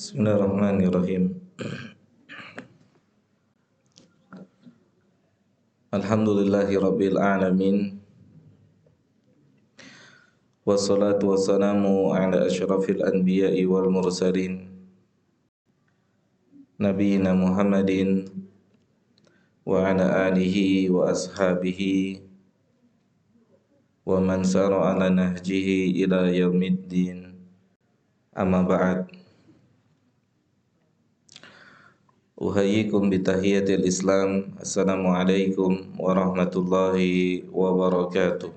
Bismillahirrahmanirrahim. Alhamdulillahirabbil alamin. Wassalatu wassalamu ala asyrafil anbiya'i wal mursalin nabiyina Muhammadin wa ala alihi wa ashabihi wa man sara ala nahjihi ila yaumiddin. Amma ba'd. Uhayyikum bitahiyatil Islam. Assalamualaikum warahmatullahi wabarakatuh.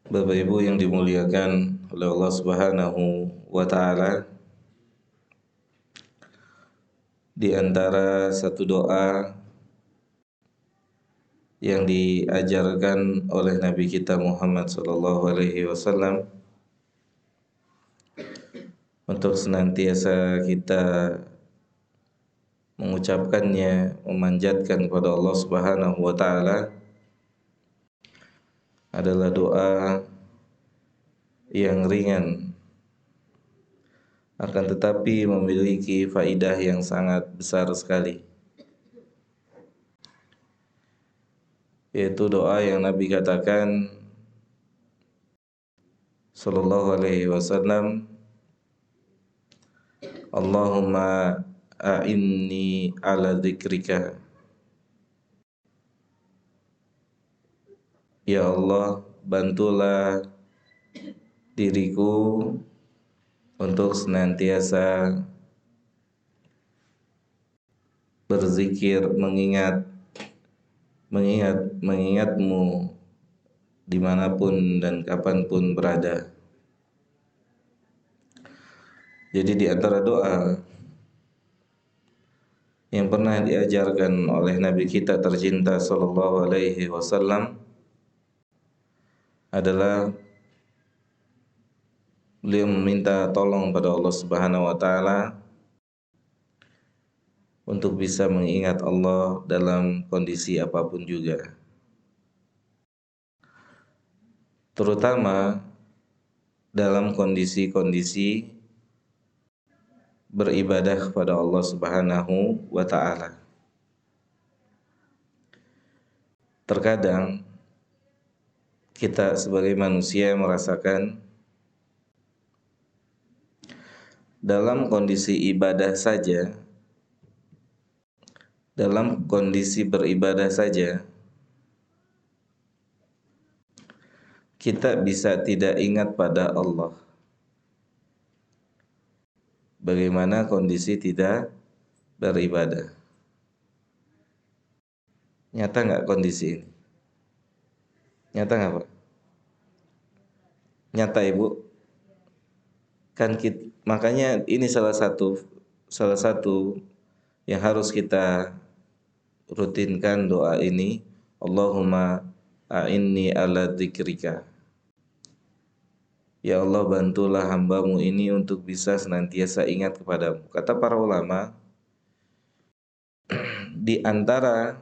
Bapak Ibu yang dimuliakan oleh Allah Subhanahu wa taala, di antara satu doa yang diajarkan oleh Nabi kita Muhammad sallallahu alaihi wasallam untuk senantiasa kita mengucapkannya, memanjatkan kepada Allah Subhanahu wa taala adalah doa yang ringan, akan tetapi memiliki faidah yang sangat besar sekali, yaitu doa yang Nabi katakan sallallahu alaihi wasallam, Allahumma a'inni ala dzikrika. Ya Allah, bantulah diriku untuk senantiasa berzikir, mengingatmu dimanapun dan kapanpun berada. Jadi di antara doa yang pernah diajarkan oleh Nabi kita tercinta sallallahu alaihi wasallam adalah beliau meminta tolong pada Allah Subhanahu wa taala untuk bisa mengingat Allah dalam kondisi apapun juga, terutama dalam kondisi-kondisi beribadah kepada Allah Subhanahu wa taala. Terkadang kita sebagai manusia merasakan dalam kondisi ibadah saja, dalam kondisi beribadah saja, kita bisa tidak ingat pada Allah. Bagaimana kondisi tidak beribadah? Nyata nggak kondisi ini? Nyata nggak Pak? Nyata Ibu? Kan makanya ini salah satu yang harus kita rutinkan doa ini. Allahumma a'inni ala dzikrika. Ya Allah, bantulah hambamu ini untuk bisa senantiasa ingat kepadamu. Kata para ulama, di antara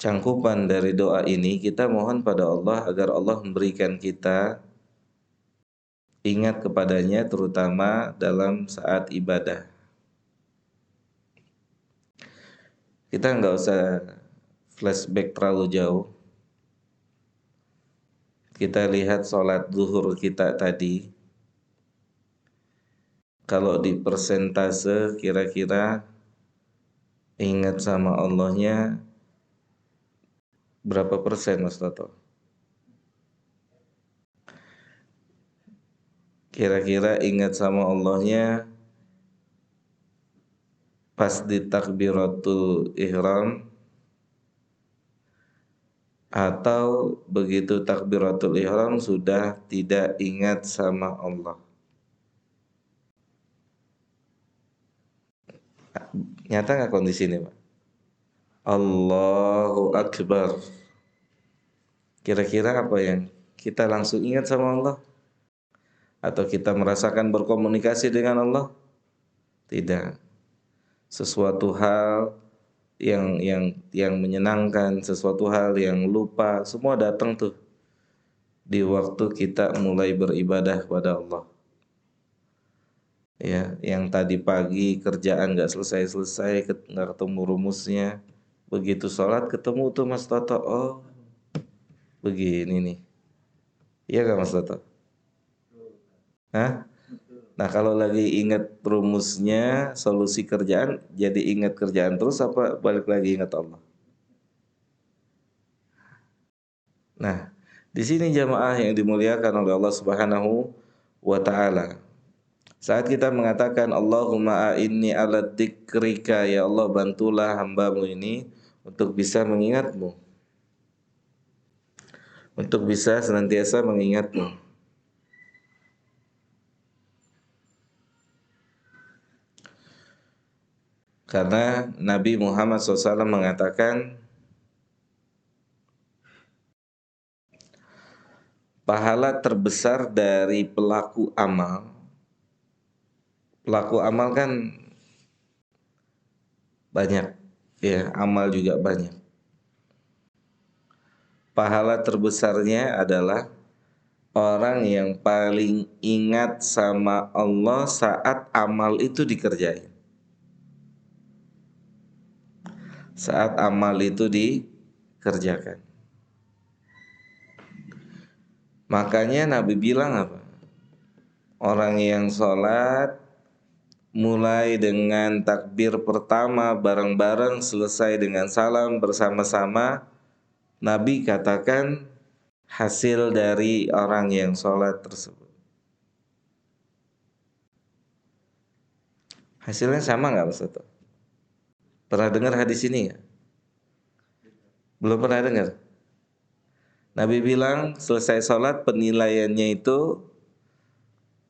cangkupan dari doa ini, kita mohon pada Allah agar Allah memberikan kita ingat kepadanya, terutama dalam saat ibadah. Kita nggak usah flashback terlalu jauh. Kita lihat sholat zuhur kita tadi, kalau di persentase kira-kira ingat sama Allahnya berapa persen Mas Toto? Kira-kira ingat sama Allahnya pas di takbiratul ihram, atau begitu takbiratul ihram sudah tidak ingat sama Allah? Nyata nggak kondisi ini Pak? Allahu Akbar. Kira-kira apa yang kita langsung ingat sama Allah? Atau kita merasakan berkomunikasi dengan Allah? Tidak. Sesuatu hal yang menyenangkan, sesuatu hal yang lupa, semua datang tuh di waktu kita mulai beribadah kepada Allah. Ya, yang tadi pagi kerjaan nggak selesai-selesai, nggak ketemu rumusnya, begitu sholat ketemu tuh Mas Toto, oh begini nih, iya gak Mas Toto? Hah? Nah kalau lagi ingat rumusnya, solusi kerjaan, jadi ingat kerjaan terus apa balik lagi ingat Allah? Nah, di sini jamaah yang dimuliakan oleh Allah Subhanahu wa taala. Saat kita mengatakan Allahumma a'inni ala dzikrika, ya Allah bantulah hambamu ini untuk bisa mengingatmu, untuk bisa senantiasa mengingatmu. Karena Nabi Muhammad SAW mengatakan pahala terbesar dari pelaku amal kan banyak, ya, amal juga banyak. Pahala terbesarnya adalah orang yang paling ingat sama Allah saat amal itu dikerjain. Saat amal itu dikerjakan. Makanya Nabi bilang apa? Orang yang sholat mulai dengan takbir pertama bareng-bareng, selesai dengan salam bersama-sama, Nabi katakan hasil dari orang yang sholat tersebut. Hasilnya sama nggak Mas Toto? Pernah dengar hadis ini ya? Belum pernah dengar? Nabi bilang selesai sholat penilaiannya itu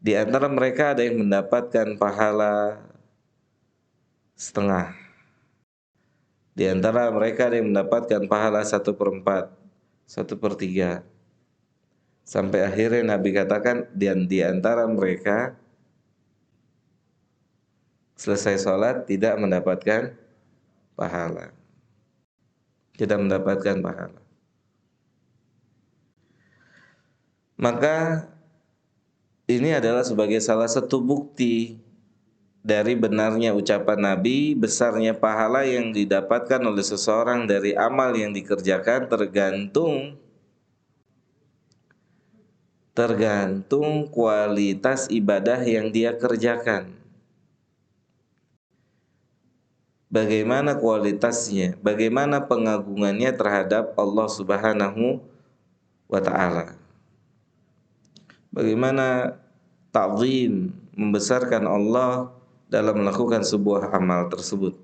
di antara mereka ada yang mendapatkan pahala setengah. Di antara mereka ada yang mendapatkan pahala 1/4, 1/3. Sampai akhirnya Nabi katakan, dan di antara mereka selesai sholat tidak mendapatkan pahala. Tidak mendapatkan pahala. Maka ini adalah sebagai salah satu bukti dari benarnya ucapan Nabi, besarnya pahala yang didapatkan oleh seseorang dari amal yang dikerjakan tergantung kualitas ibadah yang dia kerjakan. Bagaimana kualitasnya, bagaimana pengagungannya terhadap Allah Subhanahu wa taala. Bagaimana ta'zim, membesarkan Allah dalam melakukan sebuah amal tersebut.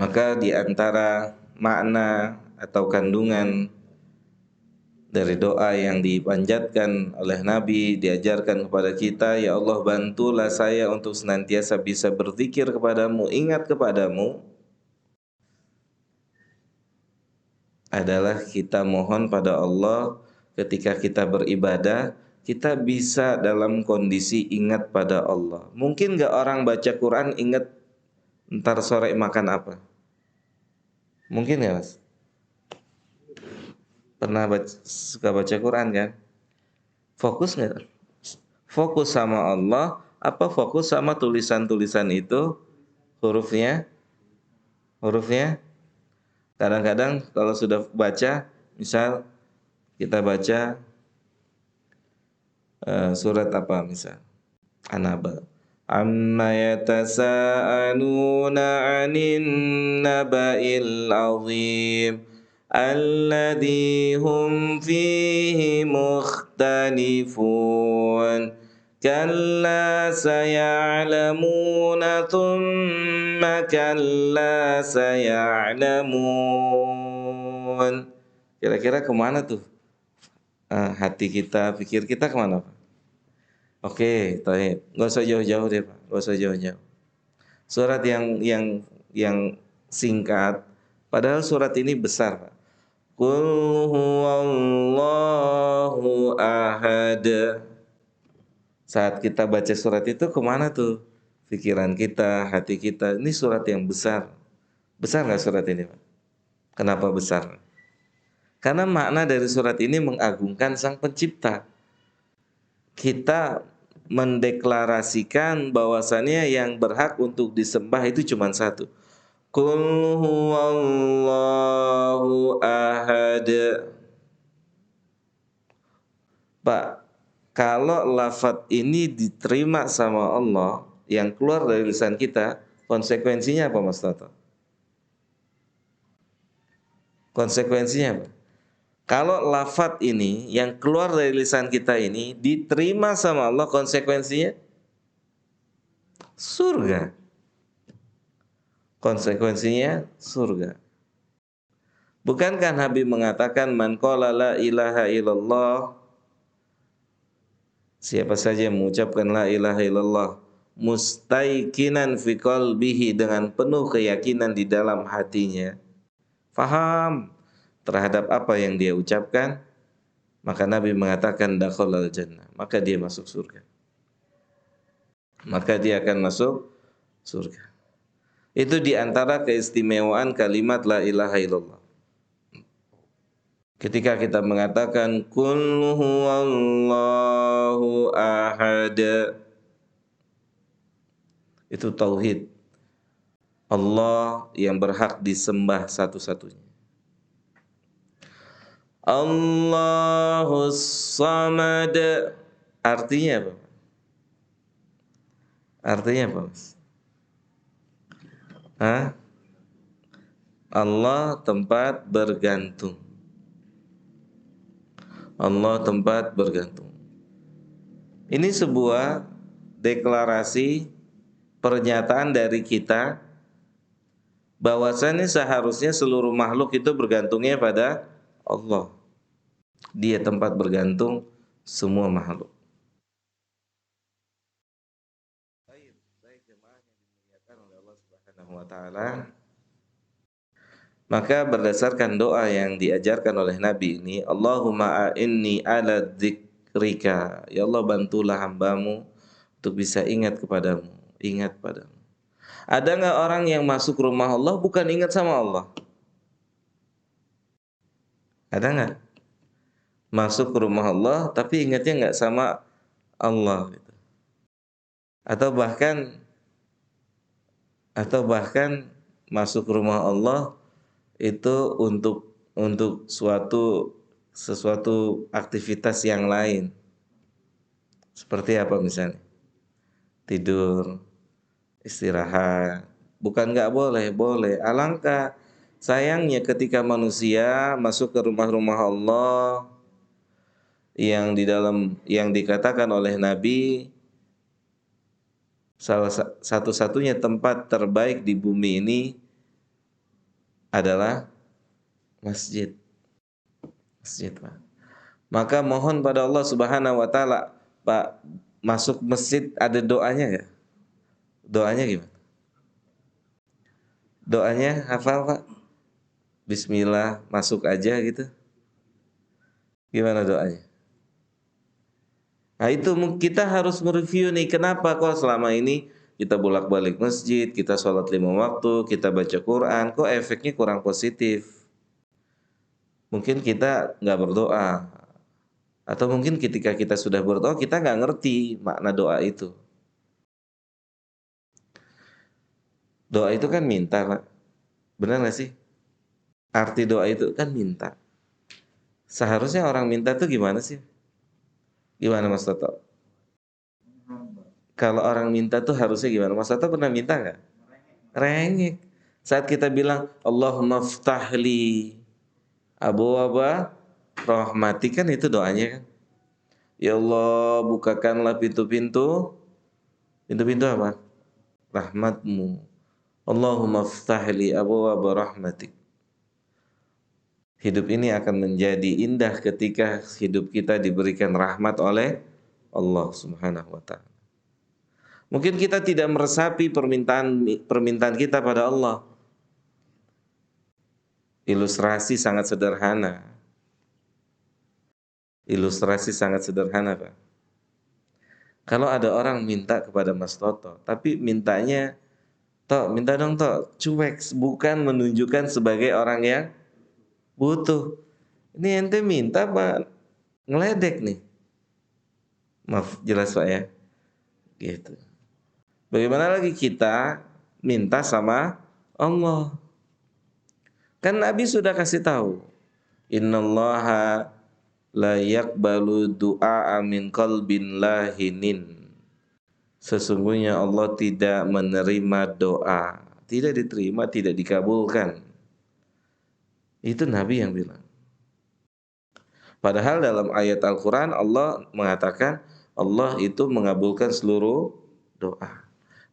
Maka di antara makna atau kandungan dari doa yang dipanjatkan oleh Nabi, diajarkan kepada kita, ya Allah bantulah saya untuk senantiasa bisa berzikir kepadamu, ingat kepadamu, adalah kita mohon pada Allah ketika kita beribadah, kita bisa dalam kondisi ingat pada Allah. Mungkin gak orang baca Quran ingat ntar sore makan apa? Mungkin ya Mas? Pernah suka baca Quran kan? Fokus gak? Fokus sama Allah, apa fokus sama tulisan-tulisan itu, hurufnya? Kadang-kadang kalau sudah baca, misal kita baca surat apa misal? An-Naba. Amma yatasa'aluna 'anin naba'il 'azim alladzi hum fihi mukhtalifun. Kalla saya'lamuna thumma kalla saya'lamun. Kira-kira kemana tuh? Hati kita, pikir kita kemana Pak? Oke, baik. Nggak usah jauh-jauh deh Pak, nggak usah jauh-jauh. Surat yang singkat, padahal surat ini besar Pak. Qul huwallahu ahad. Saat kita baca surat itu kemana tuh? Pikiran kita, hati kita. Ini surat yang besar. Besar nggak surat ini Pak? Kenapa besar? Karena makna dari surat ini mengagungkan Sang Pencipta. Kita mendeklarasikan bahwasannya yang berhak untuk disembah itu cuma satu. Qul huwallahu ahad. Pak, kalau lafadz ini diterima sama Allah, yang keluar dari lisan kita, konsekuensinya apa Mas Toto? Konsekuensinya apa? Kalau lafadz ini yang keluar dari lisan kita ini diterima sama Allah, konsekuensinya surga. Konsekuensinya surga. Bukankah Nabi mengatakan man qala la ilaha illallah, siapa saja yang mengucapkan la ilaha illallah mustaiqinan fi qalbihi, dengan penuh keyakinan di dalam hatinya, faham terhadap apa yang dia ucapkan, maka Nabi mengatakan dakhalal jannah, maka dia masuk surga. Maka dia akan masuk surga. Itu diantara keistimewaan kalimat la ilaha illallah. Ketika kita mengatakan qul huwallahu ahad, itu tauhid. Allah yang berhak disembah satu-satunya. Allahus samad, artinya apa? Artinya apa, Mas? Hah? Allah tempat bergantung. Allah tempat bergantung. Ini sebuah deklarasi, pernyataan dari kita bahwasannya seharusnya seluruh makhluk itu bergantungnya pada Allah. Dia tempat bergantung semua makhluk. Baik jemaah yang dimuliakan oleh Allah Subhanahu wa taala. Maka berdasarkan doa yang diajarkan oleh Nabi ini, Allahumma a'inni ala dzikrika. Ya Allah, bantulah hambamu untuk bisa ingat kepadamu, ingat padamu. Ada nggak orang yang masuk rumah Allah bukan ingat sama Allah? Ada nggak? Masuk ke rumah Allah tapi ingatnya nggak sama Allah gitu. Atau bahkan masuk ke rumah Allah itu untuk sesuatu aktivitas yang lain. Seperti apa misalnya? Tidur, istirahat. Bukan nggak boleh, boleh. Alangkah sayangnya ketika manusia masuk ke rumah-rumah Allah yang dikatakan oleh Nabi salah satu-satunya tempat terbaik di bumi ini adalah masjid. Masjid, Pak. Maka mohon pada Allah Subhanahu wa taala, Pak, masuk masjid ada doanya enggak? Doanya gimana? Doanya hafal, Pak? Bismillah, masuk aja gitu. Gimana doanya? Nah itu kita harus mereview nih, kenapa kok selama ini kita bolak-balik masjid, kita sholat 5 waktu, kita baca Quran, kok efeknya kurang positif. Mungkin kita nggak berdoa, atau mungkin ketika kita sudah berdoa kita nggak ngerti makna doa itu. Doa itu kan minta, Pak. Benar nggak sih? Arti doa itu kan minta. Seharusnya orang minta tuh gimana sih? Gimana Mas Toto? Kalau orang minta tuh harusnya gimana? Mas Toto pernah minta nggak? Rengek. Saat kita bilang Allahumma ftahli abwaaba rahmatik, kan itu doanya kan? Ya Allah, bukakanlah pintu-pintu. Pintu-pintu apa? Rahmatmu. Allahumma ftahli abwaaba rahmatik. Hidup ini akan menjadi indah ketika hidup kita diberikan rahmat oleh Allah Subhanahu wa taala. Mungkin kita tidak meresapi permintaan kita pada Allah. Ilustrasi sangat sederhana. Ilustrasi sangat sederhana, Pak. Kalau ada orang minta kepada Mas Toto, tapi mintanya, Tok, minta dong Tok, cuek, bukan menunjukkan sebagai orang yang butuh. Ini ente minta apa ngeledek nih? Maaf, jelas Pak ya? Gitu. Bagaimana lagi kita minta sama Allah? Kan Nabi sudah kasih tahu, innallaha la yaqbalu du'a min qalbin lahinin. Sesungguhnya Allah tidak menerima doa, tidak diterima, tidak dikabulkan. Itu Nabi yang bilang. Padahal dalam ayat Al-Quran Allah mengatakan Allah itu mengabulkan seluruh doa.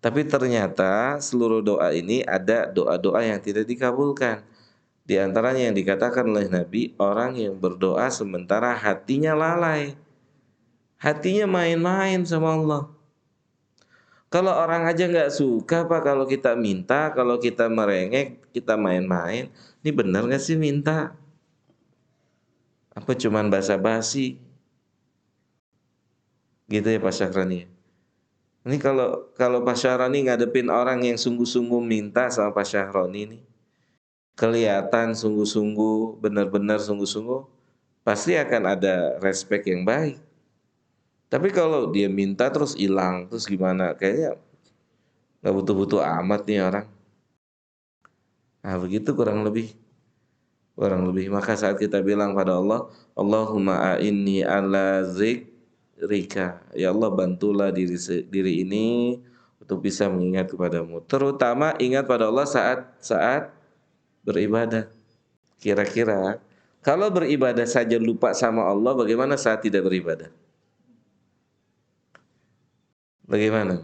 Tapi ternyata seluruh doa ini ada doa-doa yang tidak dikabulkan. Di antaranya yang dikatakan oleh Nabi, orang yang berdoa sementara hatinya lalai. Hatinya main-main sama Allah. Kalau orang aja nggak suka Pak kalau kita minta, kalau kita merengek, kita main-main. Ini benar nggak sih minta? Apa cuman basa-basi? Gitu ya Pak Syahrani. Ini kalau Pak Syahrani ngadepin orang yang sungguh-sungguh minta sama Pak Syahrani ini, kelihatan sungguh-sungguh, benar-benar sungguh-sungguh, pasti akan ada respek yang baik. Tapi kalau dia minta terus hilang, terus gimana? Kayaknya nggak butuh-butuh amat nih orang. Nah begitu kurang lebih. Kurang lebih. Maka saat kita bilang pada Allah, Allahumma a'inni ala zikrika. Ya Allah bantulah diri ini untuk bisa mengingat kepadamu. Terutama ingat pada Allah saat beribadah. Kira-kira kalau beribadah saja lupa sama Allah, bagaimana saat tidak beribadah? Bagaimana?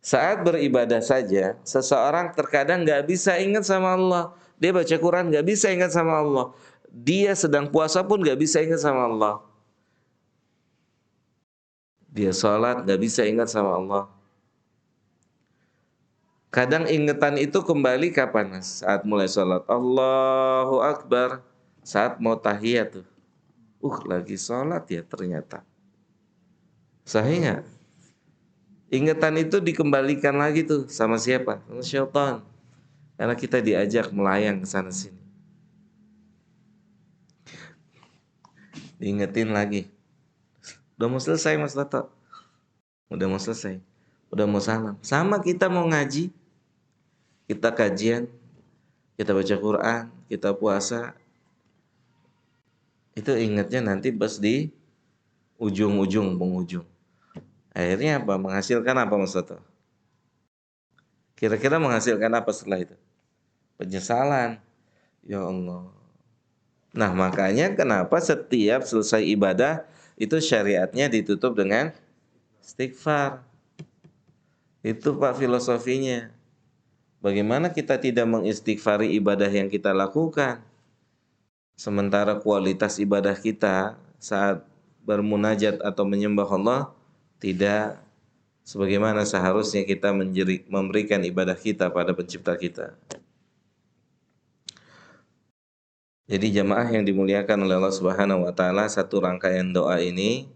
Saat beribadah saja, seseorang terkadang nggak bisa ingat sama Allah. Dia baca Quran nggak bisa ingat sama Allah. Dia sedang puasa pun nggak bisa ingat sama Allah. Dia sholat nggak bisa ingat sama Allah. Kadang ingatan itu kembali kapan? Saat mulai sholat. Allahu Akbar. Saat mau tahiyat tuh. Lagi sholat ya ternyata. Sahih nggak? Ingatan itu dikembalikan lagi tuh sama siapa? Sama syaitan. Karena kita diajak melayang ke sana sini. Diingetin lagi. Udah mau selesai Mas Toto. Udah mau selesai. Udah mau salam. Sama kita mau ngaji. Kita kajian. Kita baca Quran. Kita puasa. Itu ingatnya nanti pas di ujung-ujung penghujung. Akhirnya apa? Menghasilkan apa Mas Toto? Kira-kira menghasilkan apa setelah itu? Penyesalan. Ya Allah. Nah makanya kenapa setiap selesai ibadah itu syariatnya ditutup dengan istighfar. Itu Pak filosofinya. Bagaimana kita tidak mengistighfari ibadah yang kita lakukan? Sementara kualitas ibadah kita saat bermunajat atau menyembah Allah tidak sebagaimana seharusnya kita memberikan ibadah kita pada pencipta kita. Jadi jamaah yang dimuliakan oleh Allah Subhanahu wa taala, satu rangkaian doa ini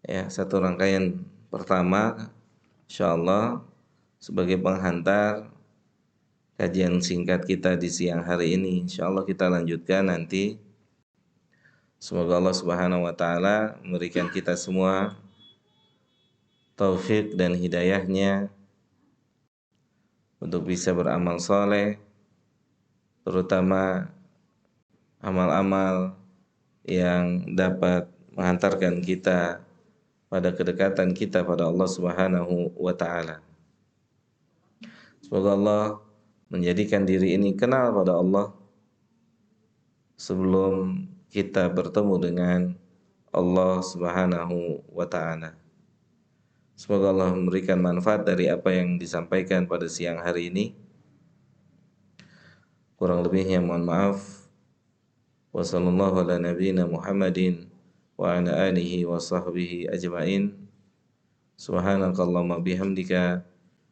ya, satu rangkaian pertama insyaallah sebagai penghantar kajian singkat kita di siang hari ini. Insyaallah kita lanjutkan nanti. Semoga Allah Subhanahu wa taala memberikan kita semua taufik dan hidayahnya untuk bisa beramal soleh, terutama amal-amal yang dapat menghantarkan kita pada kedekatan kita pada Allah Subhanahu wa taala. Semoga Allah menjadikan diri ini kenal pada Allah sebelum kita bertemu dengan Allah Subhanahu wa taala. Semoga Allah memberikan manfaat dari apa yang disampaikan pada siang hari ini. Kurang lebihnya mohon maaf. Wassallallahu ala nabiyyina Muhammadin wa ala alihi wa sahbihi ajma'in. Subhanakallahumma bihamdika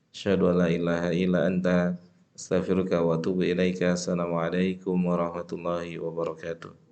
asyhadu an la ilaha illa anta astaghfiruka wa atubu ilaika. Assalamualaikum warahmatullahi wabarakatuh.